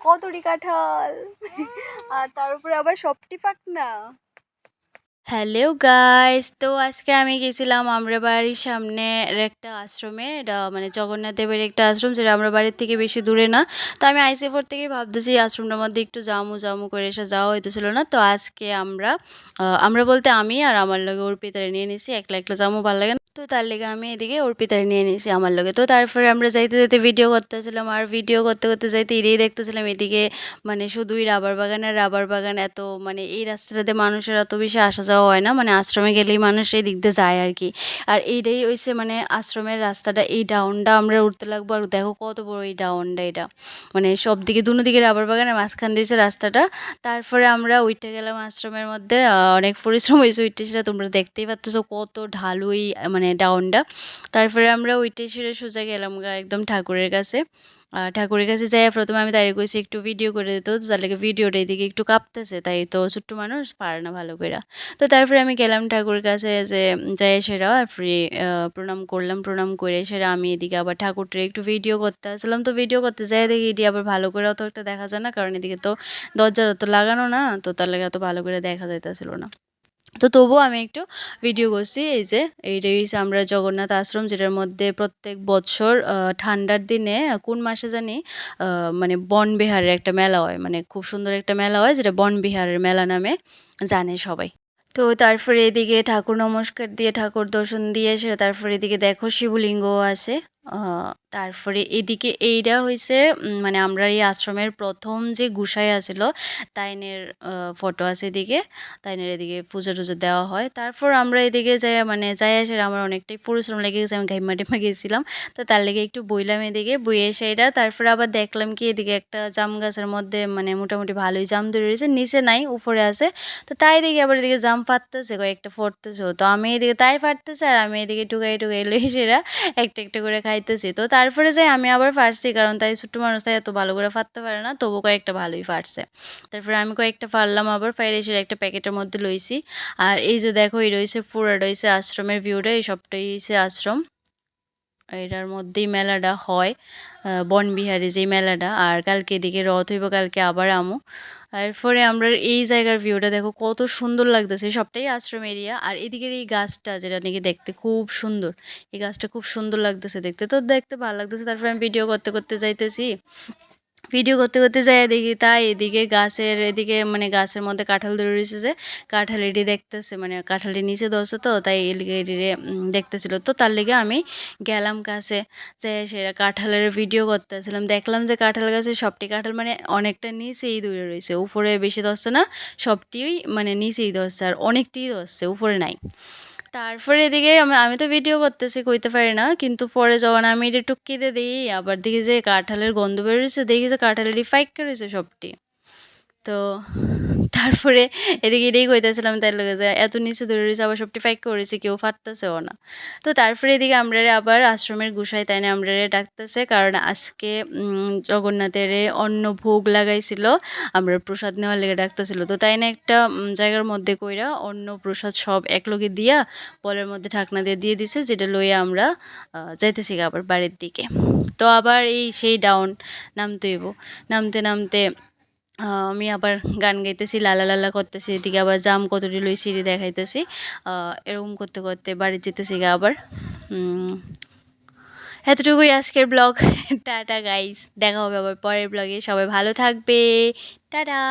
কতটি কাঁঠাল আর তার উপরে আবার সবটি পাকনা। হ্যালো গাইস, তো আজকে আমি গেছিলাম আমরা বাড়ির সামনের একটা আশ্রমে। এটা মানে জগন্নাথ দেবের একটা আশ্রম, যেটা আমরা বাড়ির থেকে বেশি দূরে না। তো আমি আইসে পর থেকেই ভাবতেছি এই আশ্রমটার মধ্যে একটু জামু জামু করে এসে যাওয়া হইতেছিল না। তো আজকে আমরা বলতে আমি আর আমার লগে অর্পিতারে নিয়ে নিছি। একলা একলা জামু ভালো লাগে না, তো তার লেগে আমি এদিকে অর্পিতারে নিয়ে নিছি আমার লগে। তো তারপরে আমরা যাইতে যাইতে ভিডিও করতেছিলাম, আর ভিডিও করতে করতে যাইতে এটাই দেখতেছিলাম এদিকে মানে শুধুই রাবার বাগান আর রাবার বাগান। এত মানে এই রাস্তাটাতে মানুষের এত বেশি আসা যাওয়া হয় না, মানে আশ্রমে গেলেই মানুষ এই দিক দিয়ে যায় আর কি। আর এইটাই হইছে মানে আশ্রমের রাস্তাটা, এই ডাউনটা আমরা উঠতে লাগবো। আর দেখো কত বড় এই ডাউনটা, এটা মানে সব দিকে দুনো দিকে রাবার বাগানের মাঝখান দিয়েছে রাস্তাটা। তারপরে আমরা উঠে গেলাম আশ্রমের মধ্যে। অনেক পরিশ্রম হয়েছে উঠতে, সেটা তোমরা দেখতেই পাচ্ছ কত ঢালু এই মানে ডাউনটা। তারপরে আমরা উঠে সেরে সোজা গেলাম একদম ঠাকুরের কাছে। ঠাকুরের কাছে যাই প্রথমে আমি তাই কইছি একটু ভিডিও করে দিত, তো তার লাগে ভিডিওটা এদিকে একটু কাঁপতেছে, তাই তো ছোট্ট মানুষ পারে না ভালো করে। তো তারপরে আমি গেলাম ঠাকুরের কাছে, যে যাই সেরা ফ্রি প্রণাম করলাম। প্রণাম করে সেরা আমি এদিকে আবার ঠাকুরটা একটু ভিডিও করতে আসলাম। তো ভিডিও করতে যাই দেখি এটি আবার ভালো করে অত একটা দেখা যায় না, কারণ এদিকে তো দরজার তো লাগানো না, তো তার লাগে এত ভালো করে দেখা যাইতেছিল না। তো তবুও আমি একটু ভিডিও করছি। এই যে এইটাই হচ্ছে আমরা জগন্নাথ আশ্রম, যেটার মধ্যে প্রত্যেক বছর ঠান্ডার দিনে কোন মাসে জানি মানে বনবিহারের একটা মেলা হয়, মানে খুব সুন্দর একটা মেলা হয়, যেটা বনবিহারের মেলা নামে জানে সবাই। তো তারপরে এদিকে ঠাকুর নমস্কার দিয়ে ঠাকুর দর্শন দিয়ে এসে তারপরে এদিকে দেখো শিবলিঙ্গ আছে। তারপরে এদিকে এইটা হইছে মানে আমরা এই আশ্রমের প্রথম যে গুসাই আছিল তাইনের ফটো আছে এদিকে। তাইনের এদিকে পুজো টুজো দেওয়া হয়। তারপর আমরা এদিকে যাই মানে যাই আসে আমার অনেকটাই পরিশ্রম লেগে গেছে, আমি ঘাইমা টেমা গেছিলাম। তো তার লেগে একটু বইলাম এদিকে, বইয়ে এসে এটা তারপরে আবার দেখলাম কি এদিকে একটা জাম গাছের মধ্যে মানে মোটামুটি ভালোই জাম ধরে রয়েছে, নিচে নাই উপরে আছে। তো তাই দেখি আবার এদিকে জাম ফাটতেছে, কয়েকটা ফুটতেছে। তো আমি এদিকে তাই ফাটতেছে আর আমি এদিকে টুকাই টুকাই লই সেরা একটা একটা করে খাইতেছি। তো তারপরে যাই আমি আবার ফাটছি, কারণ তাই ছোট্ট মানুষ তাই এত ভালো করে ফাটতে পারে না, তবু কয়েকটা ভালোই ফাটছে। তারপরে আমি কয়েকটা ফাড়লাম, আবার ফাইরে এসে একটা প্যাকেটের মধ্যে লইছি। আর এই যে দেখো এই রয়েছে পুরা রয়েছে আশ্রমের ভিউটা, এই সবটাই হচ্ছে আশ্রম। এটার মধ্যেই মেলাটা হয়, বনবিহারে যেই মেলাটা। আর কালকে এদিকে রথ হইব, কালকে আবার আমু। তারপরে আমরা এই জায়গার ভিউটা দেখো কত সুন্দর লাগতেছে, সবটাই আশ্রম এরিয়া। আর এদিকের এই গাছটা যেটা নাকি দেখতে খুব সুন্দর, এই গাছটা খুব সুন্দর লাগতেছে দেখতে, তো দেখতে ভালো লাগতেছে। তারপরে আমি ভিডিও করতে করতে যাইতেছি, ভিডিও করতে করতে যাই দেখি তাই এদিকে গাছের এদিকে মানে গাছের মধ্যে কাঁঠাল ধরে রয়েছে, যে কাঁঠাল এটি দেখতেছে মানে কাঁঠালটি নিচে ধরছে, তো তাই এদিকে এটিরে দেখতেছিল। তো তার লেগে আমি গেলাম কাছে, যে সেটা কাঁঠালের ভিডিও করতেছিলাম। দেখলাম যে কাঁঠাল গাছে সবটি কাঁঠাল মানে অনেকটা নিচেই ধরে রয়েছে, উপরে বেশি ধরছে না, সবটিই মানে নিচেই ধরছে আর অনেকটিই ধরছে, উপরে নাই। তারপরে এদিকে আমি আমি তো ভিডিও করতেছি কইতে পারি না, কিন্তু পরে যখন আমি এটা টুকিতে দিই আবার দেখি যে কাঁঠালের গন্ধ বেরোচ্ছে, দেখি যে কাঁঠালেরই ফাইক্কা রয়েছে সবটি। তো তারপরে এদিকে এটাই কইতেছিলাম তাই লগে যে এত নিচে ধরে রয়েছে আবার সবটি ফাইক করেছে, কেউ ফাটতেছেও না। তো তারপরে এদিকে আমরারে আবার আশ্রমের গুসাই তাই না আমরারে ডাকতেছে, কারণ আজকে জগন্নাথের অন্ন ভোগ লাগাইছিল, আমরা প্রসাদ নেওয়ার লেগে ডাকতেছিল। তো তাই না একটা জায়গার মধ্যে কইরা অন্ন প্রসাদ সব একলগে দিয়া বলের মধ্যে ঢাকনা দিয়ে দিয়ে দিছে, যেটা লইয়া আমরা যাইতেছি আবার বাড়ির দিকে। তো আবার এই সেই ডাউন নামতে হইব, নামতে নামতে আমি আবার গান গাইতেছি, লালা লালা করতেছি, এদিকে আবার জাম কতটি লই সিঁড়ি দেখাইতেছি। এরকম করতে করতে বাড়ি যেতেছি গা আবার। এতটুকুই আজকের ব্লগ। টাটা গাইস, দেখা হবে আবার পরের ব্লগে, সবাই ভালো থাকবে। টাটা।